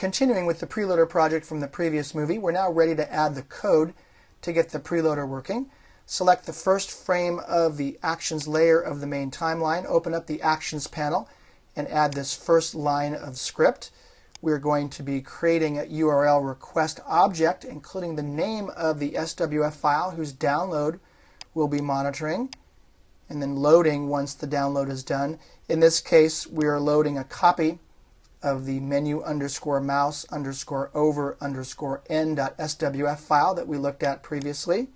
continuing with the preloader project from the previous movie, we're now ready to add the code to get the preloader working. Select the first frame of the actions layer of the main timeline, open up the actions panel, and add this first line of script. We're going to be creating a URL request object, including the name of the SWF file whose download we'll be monitoring, and then loading once the download is done. In this case, we are loading a copy of the menu_mouse_over_n.swf file that we looked at previously.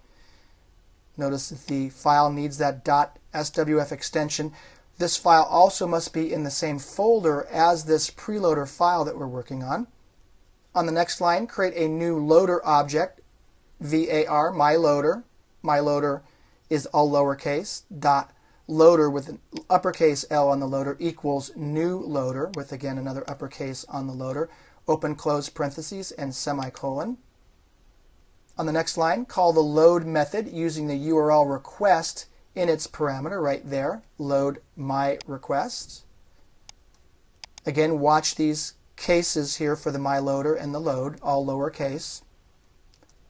Notice that the file needs that .swf extension. This file also must be in the same folder as this preloader file that we're working on. On the next line, create a new loader object, var myloader. Myloader is all lowercase, .loader with an uppercase L on the loader equals new loader with again another uppercase on the loader, open close parentheses and semicolon. On the next line, call the load method using the URL request in its parameter right there, load my request. Again, watch these cases here for the myloader and the load, all lowercase.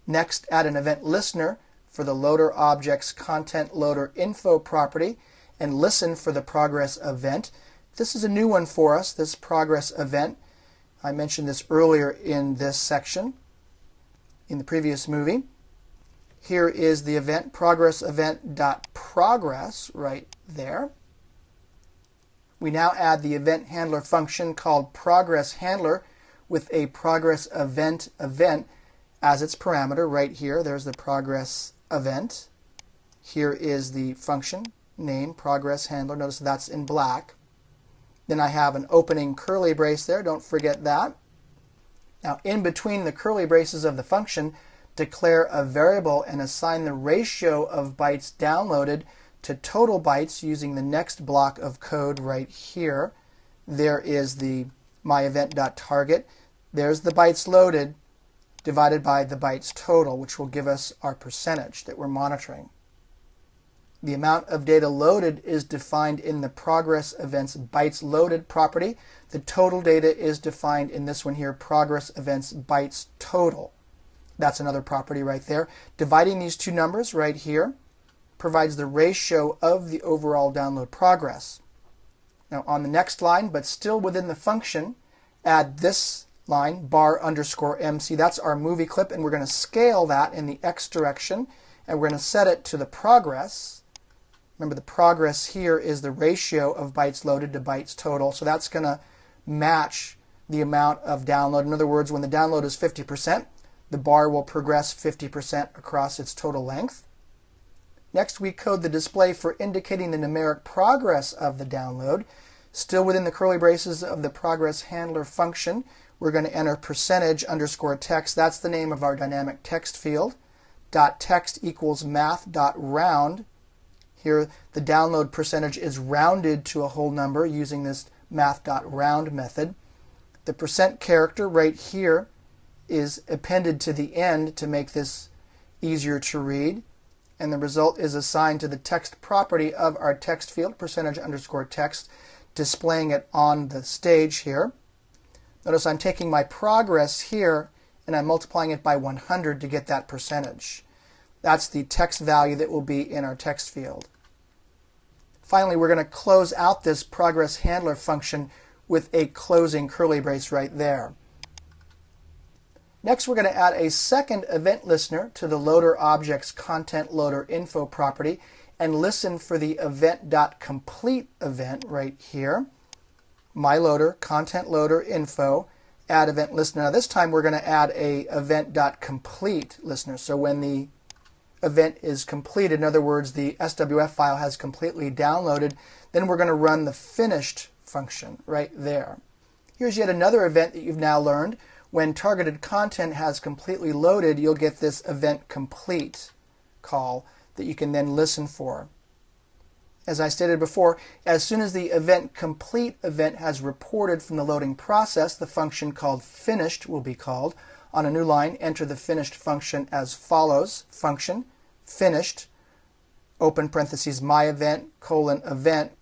Next, add an event listener for the loader object's content loader info property and listen for the progress event. This is a new one for us, this progress event. I mentioned this earlier in this section in the previous movie. Here is the event, progress event.progress right there. We now add the event handler function called progress handler with a progress event as its parameter right here. There's the progress event. Here is the function name, progress handler. Notice that's in black. Then I have an opening curly brace there. Don't forget that. Now, in between the curly braces of the function, declare a variable and assign the ratio of bytes downloaded to total bytes using the next block of code right here. There is the myEvent.target. There's the bytes loaded divided by the bytes total, which will give us our percentage that we're monitoring. The amount of data loaded is defined in the progress events bytes loaded property. The total data is defined in this one here, progress events bytes total. That's another property right there. Dividing these two numbers right here provides the ratio of the overall download progress. Now on the next line, but still within the function, add this line, bar_MC. That's our movie clip, and we're going to scale that in the X direction, and we're going to set it to the progress. Remember, the progress here is the ratio of bytes loaded to bytes total, so that's going to match the amount of download. In other words, when the download is 50%, the bar will progress 50% across its total length. Next, we code the display for indicating the numeric progress of the download. Still within the curly braces of the progress handler function, we're going to enter %_text. That's the name of our dynamic text field. .text equals math.round. Here, the download percentage is rounded to a whole number using this math.round method. The percent character right here is appended to the end to make this easier to read, and the result is assigned to the text property of our text field, %_text, displaying it on the stage here. Notice I'm taking my progress here and I'm multiplying it by 100 to get that percentage. That's the text value that will be in our text field. Finally, we're going to close out this progress handler function with a closing curly brace right there. Next, we're going to add a second event listener to the loader object's content loader info property and listen for the event.complete event right here. myLoader, content loader info, add event listener. Now this time we're going to add a event.complete listener. So when the event is completed, in other words, the SWF file has completely downloaded, then we're going to run the finished function right there. Here's yet another event that you've now learned. When targeted content has completely loaded, you'll get this event complete call that you can then listen for. As I stated before, as soon as the event complete event has reported from the loading process, the function called finished will be called. On a new line, enter the finished function as follows. Function finished, open parentheses, myEvent, event,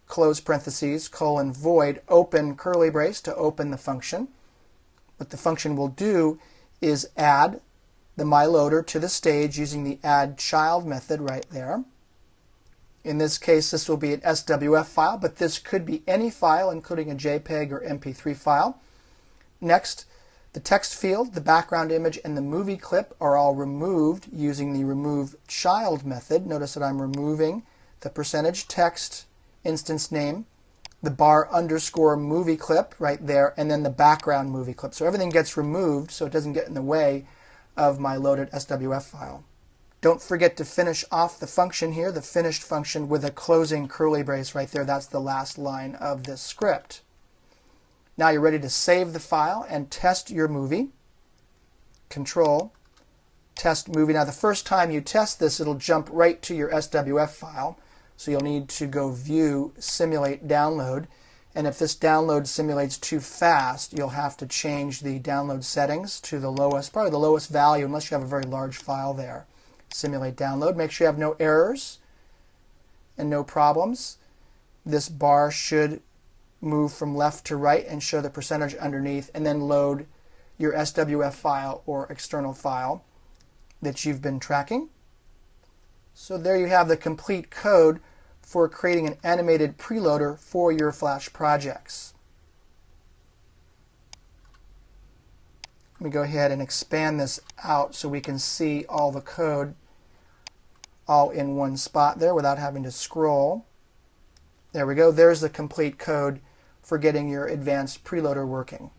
close parentheses, void, open curly brace to open the function. What the function will do is add the MyLoader to the stage using the addChild method right there. In this case, this will be an SWF file, but this could be any file, including a JPEG or MP3 file. Next, the text field, the background image, and the movie clip are all removed using the removeChild method. Notice that I'm removing the percentage text instance name, the bar_movie clip right there, and then the background movie clip. So everything gets removed so it doesn't get in the way of my loaded SWF file. Don't forget to finish off the function here, the finished function, with a closing curly brace right there. That's the last line of this script. Now you're ready to save the file and test your movie. Control, test movie. Now the first time you test this, it'll jump right to your SWF file. So you'll need to go View, Simulate, Download. And if this download simulates too fast, you'll have to change the download settings to the lowest, probably the lowest value, unless you have a very large file there. Simulate, Download. Make sure you have no errors and no problems. This bar should move from left to right and show the percentage underneath, and then load your SWF file or external file that you've been tracking. So there you have the complete code for creating an animated preloader for your Flash projects. Let me go ahead and expand this out so we can see all the code all in one spot there without having to scroll. There we go. There's the complete code for getting your advanced preloader working.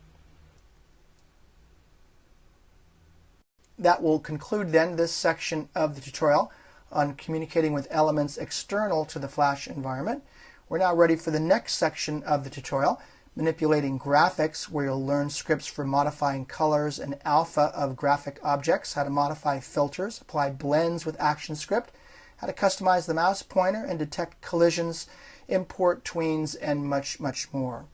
That will conclude then this section of the tutorial on communicating with elements external to the Flash environment. We're now ready for the next section of the tutorial, manipulating graphics, where you'll learn scripts for modifying colors and alpha of graphic objects, how to modify filters, apply blends with ActionScript, how to customize the mouse pointer and detect collisions, import tweens, and much, much more.